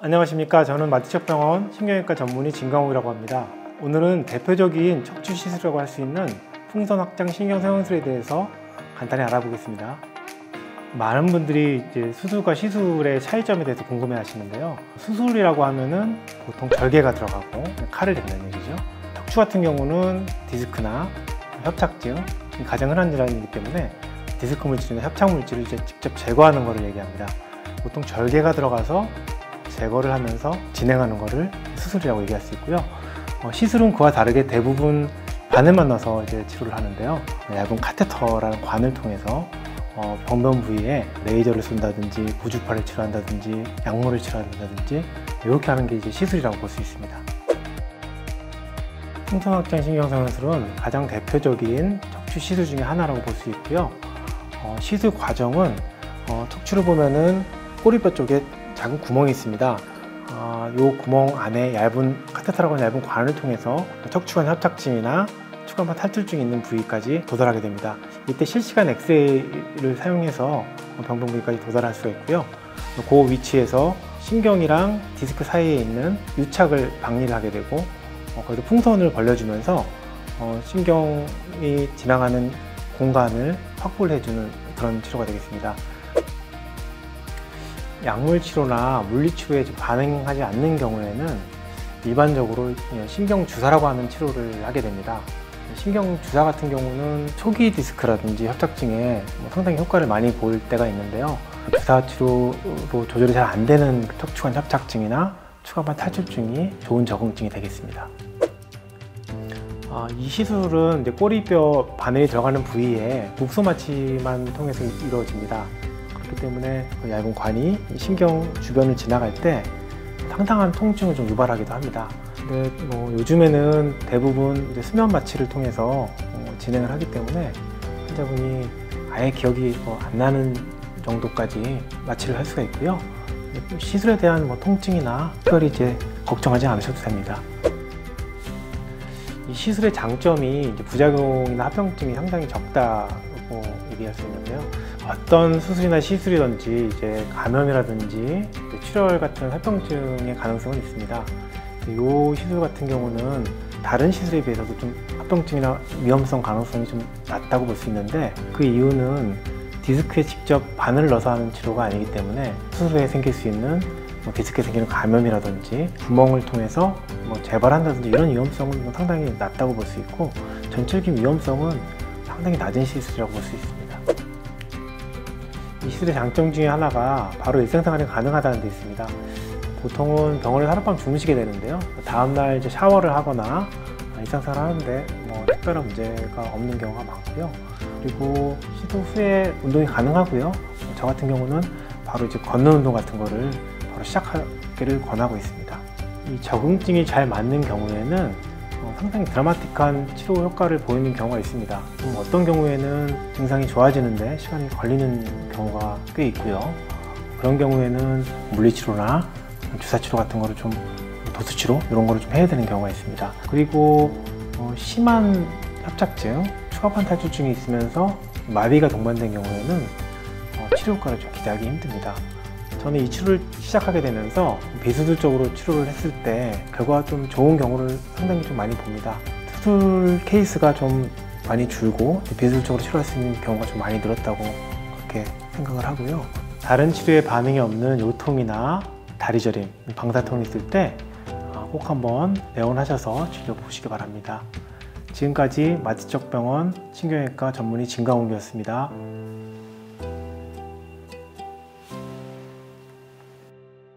안녕하십니까. 저는 마티척병원 신경외과 전문의 진강욱이라고 합니다. 오늘은 대표적인 척추 시술이라고 할 수 있는 풍선 확장 신경성형술에 대해서 간단히 알아보겠습니다. 많은 분들이 이제 수술과 시술의 차이점에 대해서 궁금해 하시는데요. 수술이라고 하면은 보통 절개가 들어가고 칼을 댄다는 얘기죠. 척추 같은 경우는 디스크나 협착증, 가장 흔한 질환이기 때문에 디스크 물질이나 협착 물질을 이제 직접 제거하는 것을 얘기합니다. 보통 절개가 들어가서 제거를 하면서 진행하는 것을 수술이라고 얘기할 수 있고요. 시술은 그와 다르게 대부분 바늘만 넣어서 이제 치료를 하는데요. 얇은 카테터라는 관을 통해서 병변 부위에 레이저를 쏜다든지 고주파를 치료한다든지 약물을 치료한다든지 이렇게 하는 게 이제 시술이라고 볼 수 있습니다. 풍선 확장 신경성형술은 가장 대표적인 척추 시술 중에 하나라고 볼 수 있고요. 시술 과정은 척추를 보면은 꼬리뼈 쪽에 작은 구멍이 있습니다. 이 구멍 안에 얇은 카테터라고 하는 얇은 관을 통해서 척추관 협착증이나 추간판 탈출증이 있는 부위까지 도달하게 됩니다. 이때 실시간 엑스레이를 사용해서 병변 부위까지 도달할 수가 있고요. 그 위치에서 신경이랑 디스크 사이에 있는 유착을 박리를 하게 되고 거기서 풍선을 벌려주면서 신경이 지나가는 공간을 확보를 해주는 그런 치료가 되겠습니다. 약물 치료나 물리 치료에 반응하지 않는 경우에는 일반적으로 신경 주사라고 하는 치료를 하게 됩니다. 신경 주사 같은 경우는 초기 디스크라든지 협착증에 상당히 효과를 많이 볼 때가 있는데요. 주사 치료로 조절이 잘 안 되는 척추관 협착증이나 추간판 탈출증이 좋은 적응증이 되겠습니다. 이 시술은 이제 꼬리뼈 바늘이 들어가는 부위에 국소마취만 통해서 이루어집니다. 그렇기 때문에 얇은 관이 신경 주변을 지나갈 때 상당한 통증을 좀 유발하기도 합니다. 근데 요즘에는 대부분 이제 수면 마취를 통해서 진행을 하기 때문에 환자분이 아예 기억이 안 나는 정도까지 마취를 할 수가 있고요. 시술에 대한 통증이나 특별히 이제 걱정하지 않으셔도 됩니다. 이 시술의 장점이 이제 부작용이나 합병증이 상당히 적다고 얘기할 수 있는데요. 어떤 수술이나 시술이든지 이제 감염이라든지 출혈 같은 합병증의 가능성은 있습니다. 이 시술 같은 경우는 다른 시술에 비해서도 좀 합병증이나 위험성 가능성이 좀 낮다고 볼 수 있는데, 그 이유는 디스크에 직접 바늘을 넣어서 하는 치료가 아니기 때문에 수술 후에 생길 수 있는 디스크에 생기는 감염이라든지 구멍을 통해서 재발한다든지 이런 위험성은 상당히 낮다고 볼 수 있고, 전체적인 위험성은 상당히 낮은 시술이라고 볼 수 있습니다. 이 시술의 장점 중에 하나가 바로 일상생활이 가능하다는 데 있습니다. 보통은 병원에서 하룻밤 주무시게 되는데요. 다음날 이제 샤워를 하거나 일상생활 하는데 특별한 문제가 없는 경우가 많고요. 그리고 시술 후에 운동이 가능하고요. 저 같은 경우는 바로 이제 걷는 운동 같은 거를 바로 시작하기를 권하고 있습니다. 이 적응증이 잘 맞는 경우에는 상당히 드라마틱한 치료 효과를 보이는 경우가 있습니다. 어떤 경우에는 증상이 좋아지는데 시간이 걸리는 경우가 꽤 있고요. 그런 경우에는 물리치료나 주사치료 같은 거를 좀 도수치료 이런 거를 좀 해야 되는 경우가 있습니다. 그리고 심한 협착증, 추간판 탈출증이 있으면서 마비가 동반된 경우에는 치료 효과를 좀 기대하기 힘듭니다. 저는 이 치료를 시작하게 되면서 비수술적으로 치료를 했을 때 결과가 좀 좋은 경우를 상당히 좀 많이 봅니다. 수술 케이스가 좀 많이 줄고 비수술적으로 치료할 수 있는 경우가 좀 많이 늘었다고 그렇게 생각을 하고요. 다른 치료에 반응이 없는 요통이나 다리 저림, 방사통이 있을 때 꼭 한번 내원하셔서 진료 보시기 바랍니다. 지금까지 마티척병원 신경외과 전문의 진강욱이었습니다.